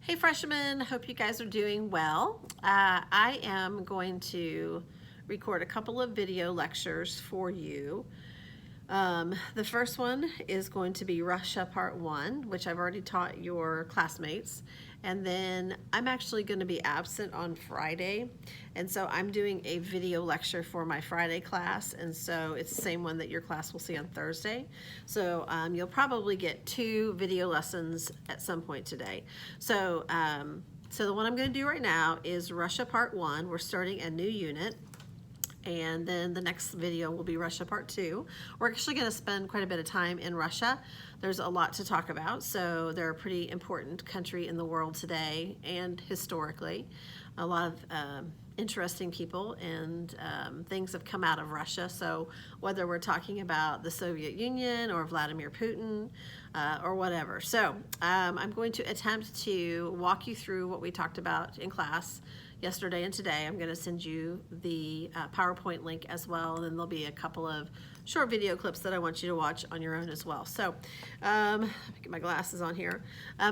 Hey freshmen, hope you guys are doing well. I am going to record a couple of video lectures for you. The first one is going to be Russia Part 1, which I've already taught your classmates. And then I'm actually going to be absent on Friday. And so I'm doing a video lecture for my Friday class. And so it's the same one that your class will see on Thursday. So you'll probably get 2 video lessons at some point today. So the one I'm going to do right now is Russia Part 1. We're starting a new unit. And then the next video will be Russia Part 2. We're actually going to spend quite a bit of time in Russia. There's a lot to talk about, so they're a pretty important country in the world today and historically. A lot of interesting people and things have come out of Russia, so whether we're talking about the Soviet Union or Vladimir Putin or whatever. So I'm going to attempt to walk you through what we talked about in class yesterday and today. I'm going to send you the PowerPoint link as well, and then there'll be a couple of short video clips that I want you to watch on your own as well. So let me get my glasses on here.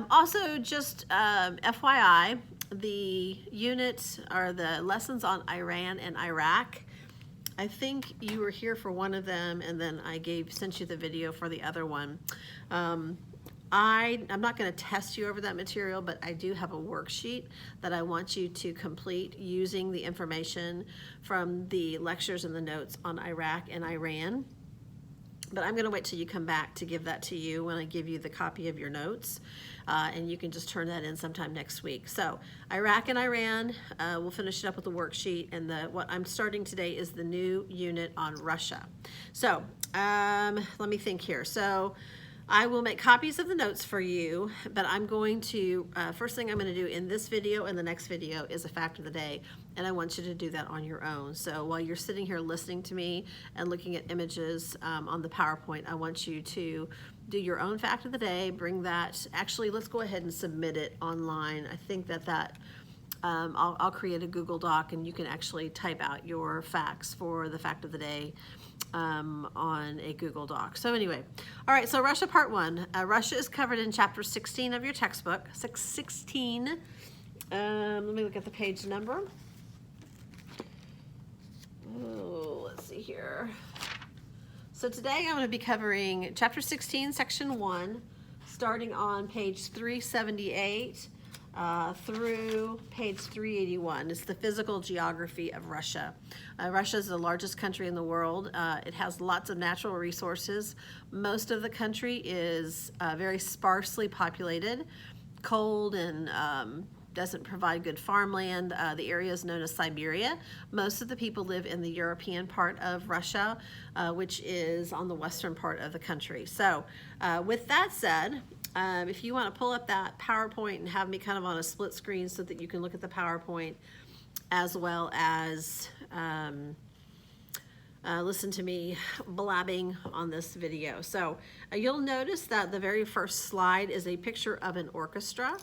Also, just FYI, the units are the lessons on Iran and Iraq. I think you were here for one of them, and then I sent you the video for the other one. I'm not going to test you over that material, but I do have a worksheet that I want you to complete using the information from the lectures and the notes on Iraq and Iran. But I'm going to wait till you come back to give that to you when I give you the copy of your notes, and you can just turn that in sometime next week. So Iraq and Iran, we'll finish it up with the worksheet, and what I'm starting today is the new unit on Russia. So let me think here. So I will make copies of the notes for you, but I'm going to, first thing I'm going to do in this video and the next video is a fact of the day, and I want you to do that on your own. So while you're sitting here listening to me and looking at images on the PowerPoint, I want you to do your own fact of the day, bring that, actually let's go ahead and submit it online. I think that I'll create a Google Doc and you can actually type out your facts for the fact of the day on a Google Doc. So anyway, all right, so Russia Part 1. Russia is covered in chapter 16 of your textbook. 16. Let me look at the page number. Oh, let's see here. So today I'm going to be covering chapter 16, section 1, starting on page 378 through page 381. It's the physical geography of Russia. Russia is the largest country in the world. It has lots of natural resources. Most of the country is very sparsely populated, cold, and doesn't provide good farmland. The area is known as Siberia. Most of the people live in the European part of Russia, which is on the western part of the country. So with that said, if you want to pull up that PowerPoint and have me kind of on a split screen so that you can look at the PowerPoint as well as listen to me blabbing on this video. So you'll notice that the very first slide is a picture of an orchestra.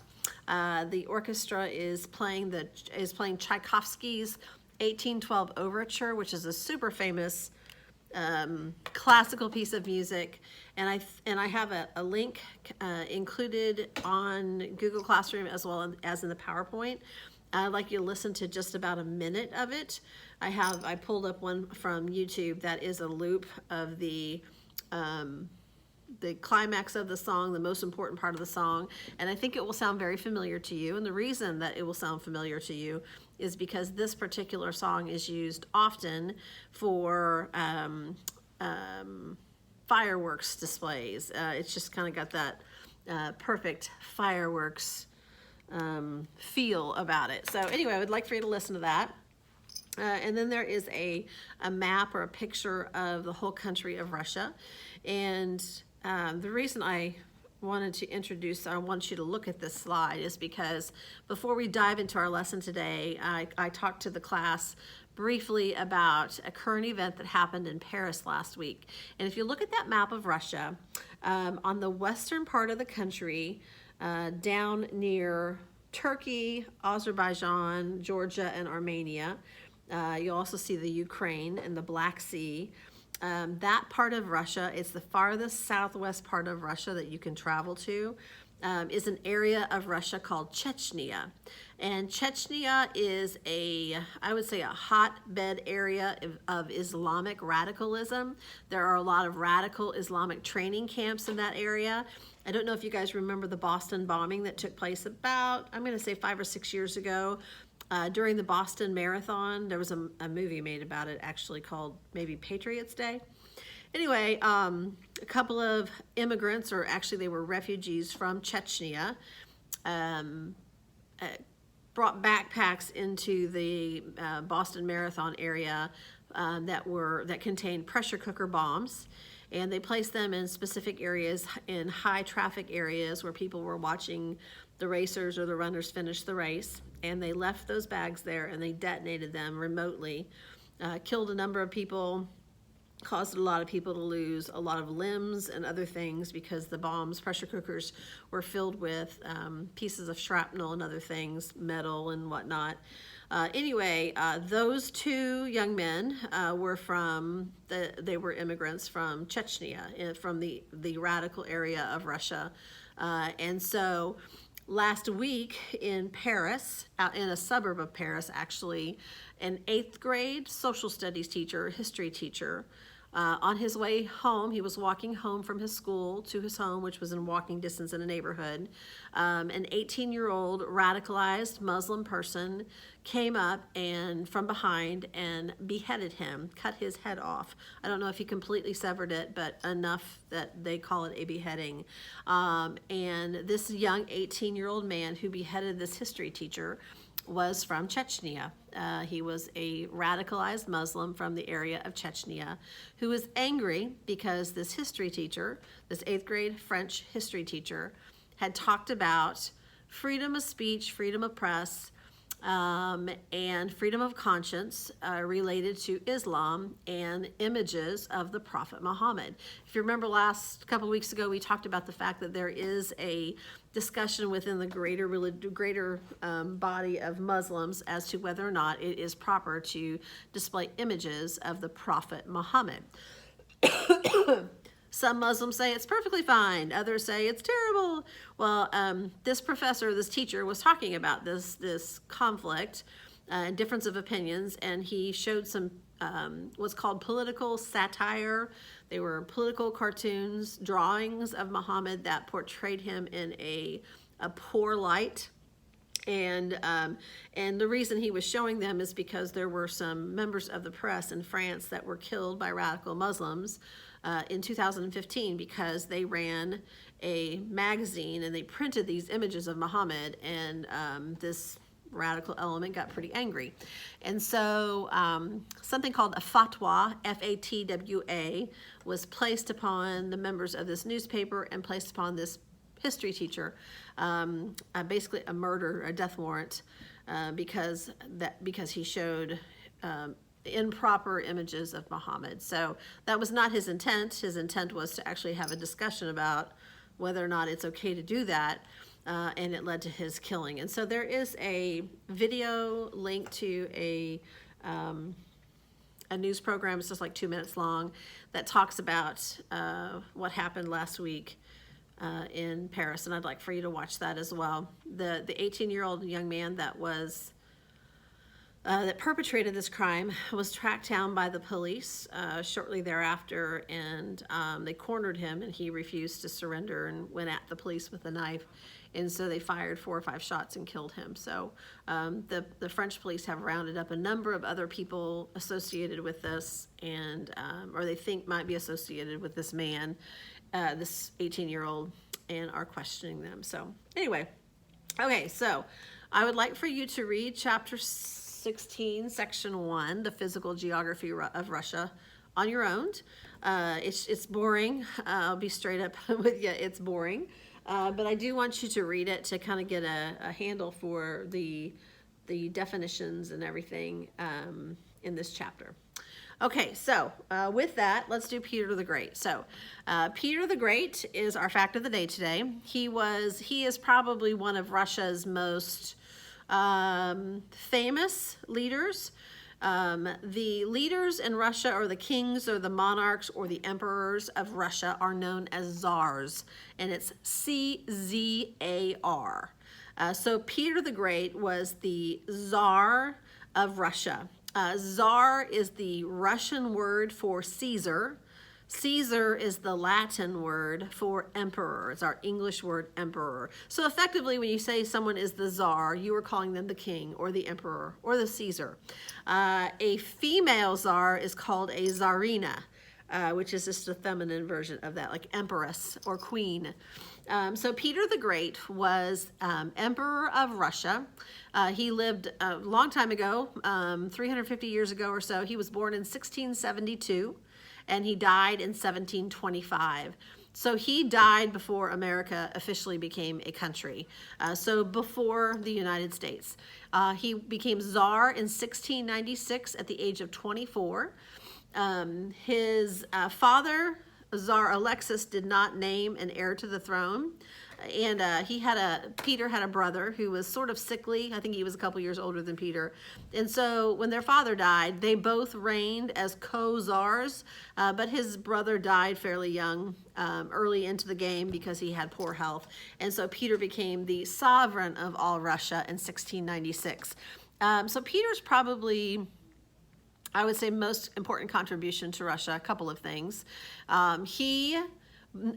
The orchestra is playing Tchaikovsky's 1812 Overture, which is a super famous classical piece of music, and I have a link included on Google Classroom as well as in the PowerPoint. I'd like you to listen to just about a minute of it. I pulled up one from YouTube that is a loop of the climax of the song, the most important part of the song, and I think it will sound very familiar to you. And the reason that it will sound familiar to you is because this particular song is used often for fireworks displays. It's just kind of got that perfect fireworks feel about it. So anyway, I would like for you to listen to that. And then there is a map or a picture of the whole country of Russia. And the reason I wanted to introduce, I want you to look at this slide, is because before we dive into our lesson today, I talked to the class briefly about a current event that happened in Paris last week. And if you look at that map of Russia, on the western part of the country, down near Turkey, Azerbaijan, Georgia, and Armenia, you'll also see the Ukraine and the Black Sea. That part of Russia is the farthest southwest part of Russia that you can travel to. is an area of Russia called Chechnya. And Chechnya is I would say, a hotbed area of Islamic radicalism. There are a lot of radical Islamic training camps in that area. I don't know if you guys remember the Boston bombing that took place about, I'm going to say 5 or 6 years ago. During the Boston Marathon, there was a movie made about it, actually, called maybe Patriots Day. Anyway, a couple of immigrants, or actually they were refugees from Chechnya, brought backpacks into the Boston Marathon area that contained pressure cooker bombs, and they placed them in specific areas, in high traffic areas where people were watching the racers or the runners finish the race, and they left those bags there and they detonated them remotely, killed a number of people, caused a lot of people to lose a lot of limbs and other things, because the bombs, pressure cookers, were filled with pieces of shrapnel and other things, metal and whatnot. Anyway, those two young men they were immigrants from Chechnya, from the radical area of Russia. And so last week in Paris, out in a suburb of Paris actually, an 8th grade social studies teacher, history teacher, on his way home, he was walking home from his school to his home, which was in walking distance in a neighborhood. An 18-year-old radicalized Muslim person came up and from behind and beheaded him, cut his head off. I don't know if he completely severed it, but enough that they call it a beheading. And this young 18-year-old man who beheaded this history teacher was from Chechnya. He was a radicalized Muslim from the area of Chechnya who was angry because this history teacher, this 8th grade French history teacher, had talked about freedom of speech, freedom of press, and freedom of conscience related to Islam and images of the Prophet Muhammad. If you remember last couple of weeks ago, we talked about the fact that there is a discussion within the greater body of Muslims as to whether or not it is proper to display images of the Prophet Muhammad. Some Muslims say it's perfectly fine. Others say it's terrible. Well, this professor, this teacher, was talking about this conflict and difference of opinions, and he showed some what's called political satire. They were political cartoons, drawings of Muhammad that portrayed him in a poor light. And the reason he was showing them is because there were some members of the press in France that were killed by radical Muslims in 2015 because they ran a magazine and they printed these images of Muhammad, and this radical element got pretty angry. And so something called a fatwa, F-A-T-W-A, was placed upon the members of this newspaper and placed upon this history teacher, basically a death warrant, because he showed improper images of Muhammad. So that was not his intent. His intent was to actually have a discussion about whether or not it's okay to do that, and it led to his killing. And so there is a video link to a news program. It's just like 2 minutes long that talks about what happened last week in Paris, and I'd like for you to watch that as well. The 18-year-old young man that perpetrated this crime was tracked down by the police shortly thereafter, and they cornered him, and he refused to surrender and went at the police with a knife, and so they fired 4 or 5 shots and killed him. So the French police have rounded up a number of other people associated with this, and or they think might be associated with this man, this 18-year-old, and are questioning them. So anyway, okay, so I would like for you to read chapter 16, section 1, the physical geography of Russia, on your own. It's boring. I'll be straight up with you. It's boring. But I do want you to read it to kind of get a handle for the definitions and everything in this chapter. Okay, so with that, let's do Peter the Great. So Peter the Great is our fact of the day today. He is probably one of Russia's most famous leaders. The leaders in Russia, or the kings or the monarchs or the emperors of Russia, are known as czars, and it's C-Z-A-R. So Peter the Great was the Tsar of Russia. Tsar is the Russian word for Caesar. Caesar is the Latin word for emperor. It's our English word emperor. So effectively, when you say someone is the Tsar, you are calling them the king or the emperor or the Caesar. A female Tsar is called a Tsarina, which is just a feminine version of that, like empress or queen. So Peter the Great was emperor of Russia. He lived a long time ago, 350 years ago or so. He was born in 1672. And he died in 1725. So he died before America officially became a country. So before the United States. He became Tsar in 1696 at the age of 24. His father, Tsar Alexis, did not name an heir to the throne. And Peter had a brother who was sort of sickly. I think he was a couple years older than Peter. And so when their father died, they both reigned as co-czars, but his brother died fairly young, early into the game because he had poor health. And so Peter became the sovereign of all Russia in 1696. So Peter's probably, I would say, most important contribution to Russia, a couple of things.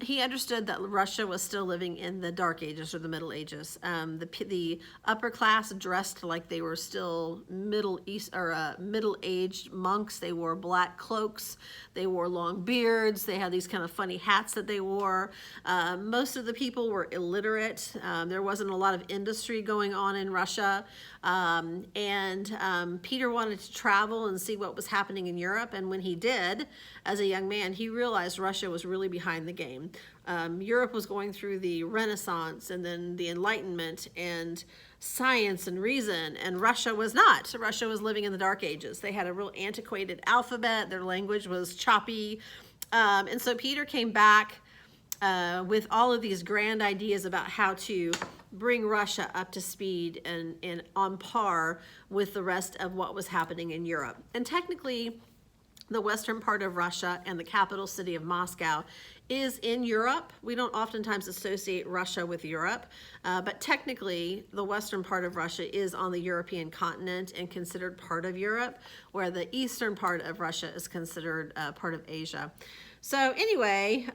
He understood that Russia was still living in the Dark Ages or the Middle Ages. The upper class dressed like they were still middle-aged monks. They wore black cloaks. They wore long beards. They had these kind of funny hats that they wore. Most of the people were illiterate. There wasn't a lot of industry going on in Russia. Peter wanted to travel and see what was happening in Europe. And when he did, as a young man, he realized Russia was really behind the game. Europe was going through the Renaissance and then the Enlightenment and science and reason, and Russia was not. Russia was living in the Dark Ages. They had a real antiquated alphabet. Their language was choppy. And so Peter came back with all of these grand ideas about how to bring Russia up to speed and on par with the rest of what was happening in Europe. And technically, the western part of Russia and the capital city of Moscow is in Europe. We don't oftentimes associate Russia with Europe, but technically the western part of Russia is on the European continent and considered part of Europe, where the eastern part of Russia is considered part of Asia. So anyway,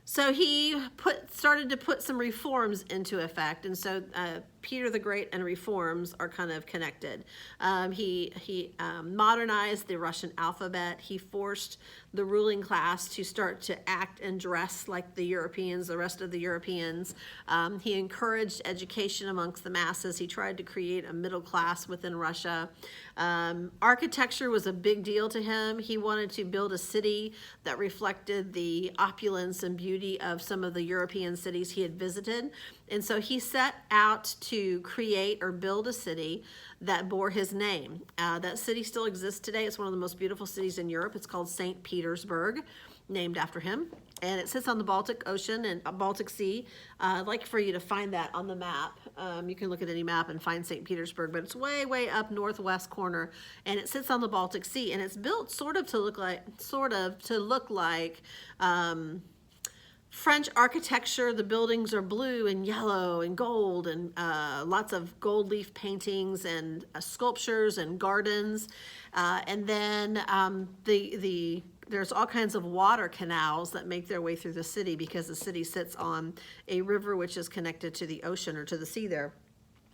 so he started to put some reforms into effect, and so Peter the Great and reforms are kind of connected. He modernized the Russian alphabet. He forced the ruling class to start to act and dress like the Europeans, the rest of the Europeans. He encouraged education amongst the masses. He tried to create a middle class within Russia. Architecture was a big deal to him. He wanted to build a city that reflected the opulence and beauty of some of the European cities he had visited. And so he set out to create or build a city that bore his name. That city still exists today. It's one of the most beautiful cities in Europe. It's called St. Petersburg, named after him. And it sits on the Baltic Ocean and Baltic Sea. I'd like for you to find that on the map. You can look at any map and find St. Petersburg, but it's way, way up northwest corner, and it sits on the Baltic Sea, and it's built sort of to look like French architecture. The buildings are blue and yellow and gold, and lots of gold leaf paintings and sculptures and gardens. And then there's all kinds of water canals that make their way through the city because the city sits on a river which is connected to the ocean or to the sea there.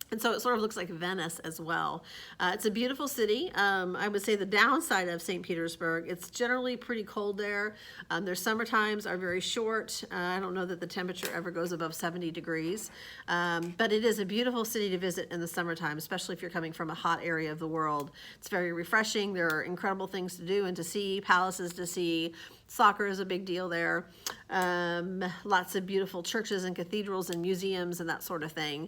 And so it sort of looks like Venice as well. It's a beautiful city. I would say the downside of St. Petersburg, it's generally pretty cold there. Their summer times are very short. I don't know that the temperature ever goes above 70 degrees. But it is a beautiful city to visit in the summertime, especially if you're coming from a hot area of the world. It's very refreshing. There are incredible things to do and to see, palaces to see. Soccer is a big deal there. Lots of beautiful churches and cathedrals and museums and that sort of thing.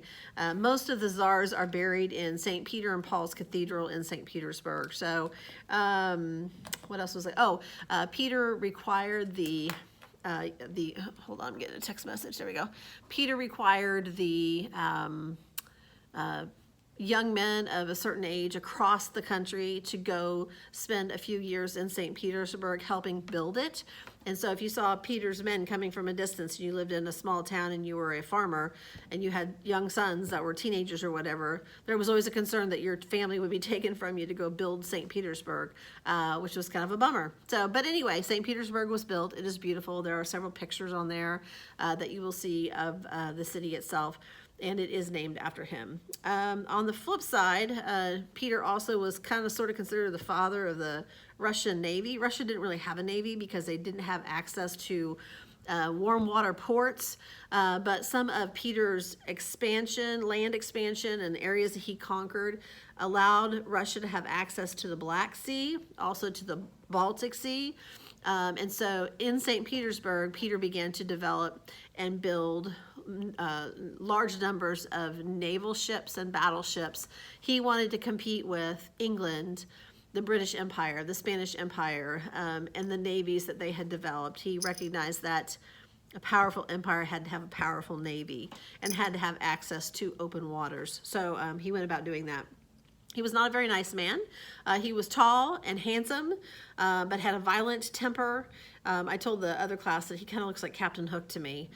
Most of the czars are buried in St. Peter and Paul's Cathedral in St. Petersburg. So what else was it? Peter required hold on, I'm getting a text message. There we go. Peter required young men of a certain age across the country to go spend a few years in St. Petersburg helping build it. And so if you saw Peter's men coming from a distance and you lived in a small town and you were a farmer and you had young sons that were teenagers or whatever, there was always a concern that your family would be taken from you to go build St. Petersburg, which was kind of a bummer. So, but anyway, St. Petersburg was built. It is beautiful. There are several pictures on there that you will see of the city itself, and it is named after him. On the flip side, Peter also was kind of sort of considered the father of the Russian Navy. Russia didn't really have a navy because they didn't have access to warm water ports, but some of Peter's expansion, land expansion, and areas that he conquered allowed Russia to have access to the Black Sea, also to the Baltic Sea. And so in St. Petersburg, Peter began to develop and build large numbers of naval ships and battleships. He wanted to compete with England, the British Empire, the Spanish Empire, and the navies that they had developed. He recognized that a powerful empire had to have a powerful navy and had to have access to open waters. So he went about doing that. He was not a very nice man. He was tall and handsome, but had a violent temper. I told the other class that he kind of looks like Captain Hook to me.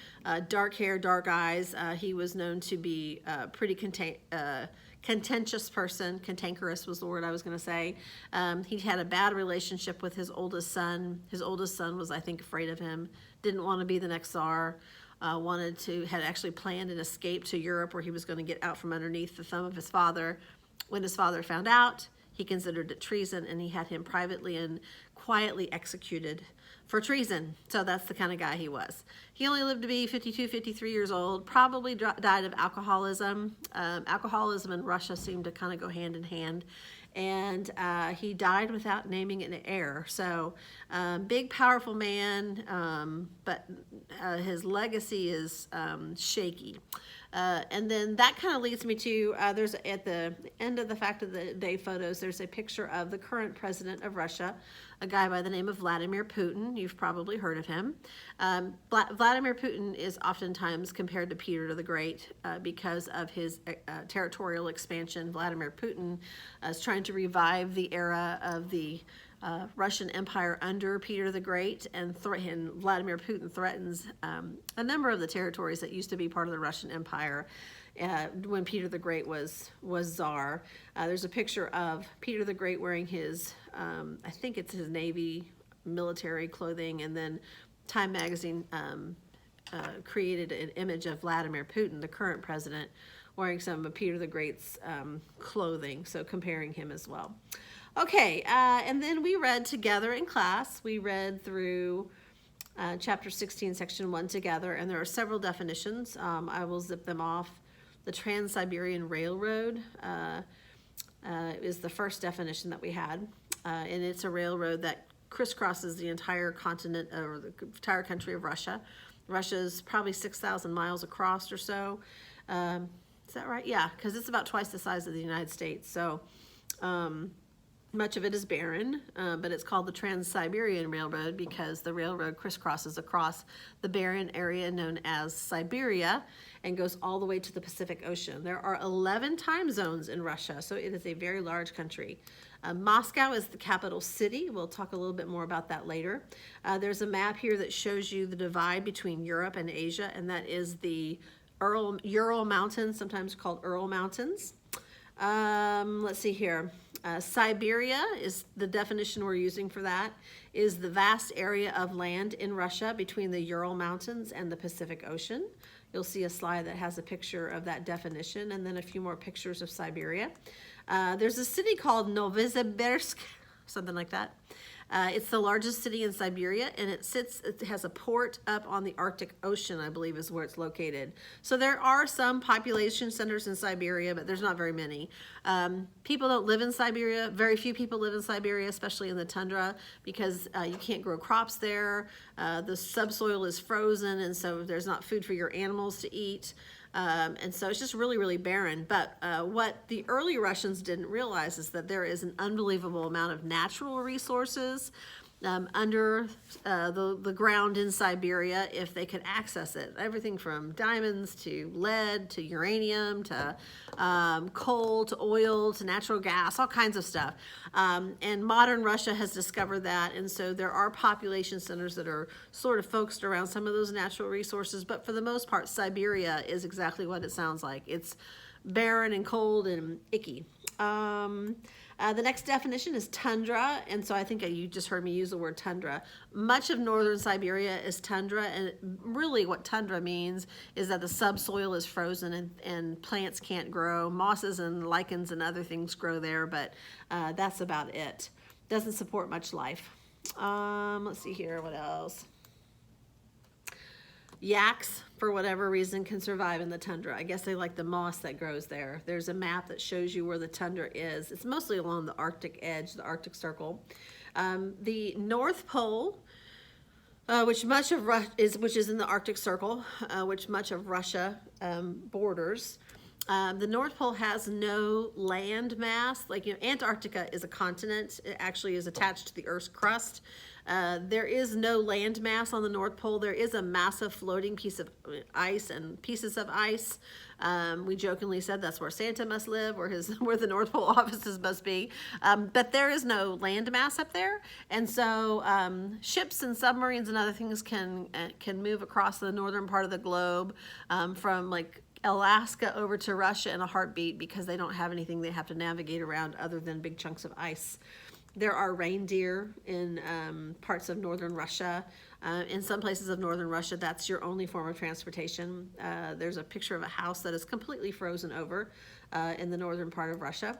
Dark hair, dark eyes. He was known to be pretty contentious person. Cantankerous was the word I was going to say. He had a bad relationship with his oldest son. His oldest son was, I think, afraid of him, didn't want to be the next Tsar, had actually planned an escape to Europe where he was going to get out from underneath the thumb of his father. When his father found out, he considered it treason, and he had him privately and quietly executed for treason. So that's the kind of guy he was. He only lived to be 52, 53 years old, probably died of alcoholism. Alcoholism and Russia seemed to kind of go hand in hand. And he died without naming an heir. So big, powerful man, but his legacy is shaky. And then that kind of leads me to, there's at the end of the Fact of the Day photos, there's a picture of the current president of Russia, a guy by the name of Vladimir Putin. You've probably heard of him. Vladimir Putin is oftentimes compared to Peter the Great because of his territorial expansion. Vladimir Putin is trying to revive the era of the Russian Empire under Peter the Great, and Vladimir Putin threatens a number of the territories that used to be part of the Russian Empire when Peter the Great was Tsar. There's a picture of Peter the Great wearing his, I think it's his Navy military clothing, and then Time magazine created an image of Vladimir Putin, the current president, wearing some of Peter the Great's clothing, so comparing him as well. Okay, and then we read together in class. We read through chapter 16, section 1 together, and there are several definitions. I will zip them off. The Trans-Siberian Railroad is the first definition that we had, and it's a railroad that crisscrosses the entire continent, or the entire country of Russia. Russia's probably 6,000 miles across or so. Is that right? Yeah, because it's about twice the size of the United States. So much of it is barren, but it's called the Trans-Siberian Railroad because the railroad crisscrosses across the barren area known as Siberia and goes all the way to the Pacific Ocean. There are 11 time zones in Russia, so it is a very large country. Moscow is the capital city. We'll talk a little bit more about that later. There's a map here that shows you the divide between Europe and Asia, and that is the Ural Mountains, sometimes called Ural Mountains. Let's see here. Siberia is the definition we're using for that, is the vast area of land in Russia between the Ural Mountains and the Pacific Ocean. You'll see a slide that has a picture of that definition and then a few more pictures of Siberia. There's a city called Novosibirsk, something like that. It's the largest city in Siberia, and it has a port up on the Arctic Ocean, I believe is where it's located. So there are some population centers in Siberia, but there's not very many. People don't live in Siberia. Very few people live in Siberia, especially in the tundra, because you can't grow crops there. The subsoil is frozen, and so there's not food for your animals to eat. And so it's just really, really barren. But what the early Russians didn't realize is that there is an unbelievable amount of natural resources under the ground in Siberia if they could access it. Everything from diamonds to lead to uranium to coal to oil to natural gas, all kinds of stuff. And modern Russia has discovered that, and so there are population centers that are sort of focused around some of those natural resources, but for the most part, Siberia is exactly what it sounds like. It's barren and cold and icky. The next definition is tundra, and so I think you just heard me use the word tundra. Much of northern Siberia is tundra, and really what tundra means is that the subsoil is frozen and plants can't grow. Mosses and lichens and other things grow there, but that's about it. Doesn't support much life. Let's see here, what else? Yaks, for whatever reason, can survive in the tundra. I guess they like the moss that grows there. There's a map that shows you where the tundra is. It's mostly along the Arctic edge, the Arctic Circle. The North Pole, which is in the Arctic Circle, which much of Russia borders. The North Pole has no land mass. Like, Antarctica is a continent. It actually is attached to the Earth's crust. There is no land mass on the North Pole. There is a massive floating piece of ice and pieces of ice. We jokingly said that's where Santa must live, or where the North Pole offices must be. But there is no land mass up there, and so ships and submarines and other things can move across the northern part of the globe from like Alaska over to Russia in a heartbeat, because they don't have anything they have to navigate around other than big chunks of ice. There are reindeer in parts of northern Russia. In some places of northern Russia, that's your only form of transportation. There's a picture of a house that is completely frozen over in the northern part of Russia.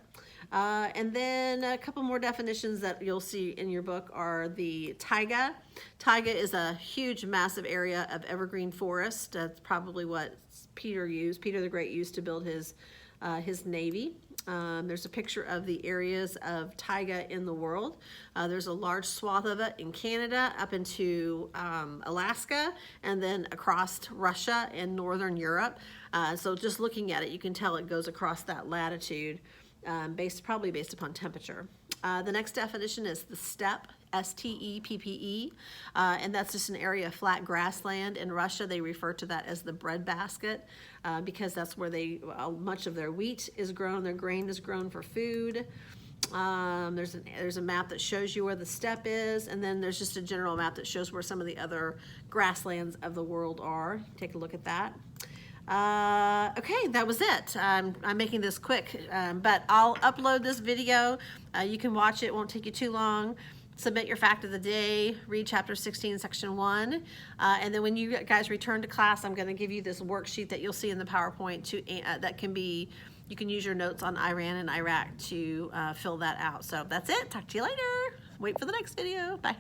And then a couple more definitions that you'll see in your book are the taiga. Taiga is a huge, massive area of evergreen forest. That's probably what Peter the Great used to build his navy. There's a picture of the areas of taiga in the world. There's a large swath of it in Canada up into Alaska, and then across Russia and northern Europe. So just looking at it, you can tell it goes across that latitude, probably based upon temperature. The next definition is the steppe. S-T-E-P-P-E, and that's just an area of flat grassland. In Russia, they refer to that as the breadbasket, because that's where much of their wheat is grown, their grain is grown for food. There's a map that shows you where the steppe is, and then there's just a general map that shows where some of the other grasslands of the world are. Take a look at that. Okay, that was it. I'm making this quick, but I'll upload this video. You can watch it, won't take you too long. Submit your fact of the day, read chapter 16, section 1, and then when you guys return to class, I'm going to give you this worksheet that you'll see in the PowerPoint you can use your notes on Iran and Iraq to fill that out. So that's it. Talk to you later. Wait for the next video. Bye.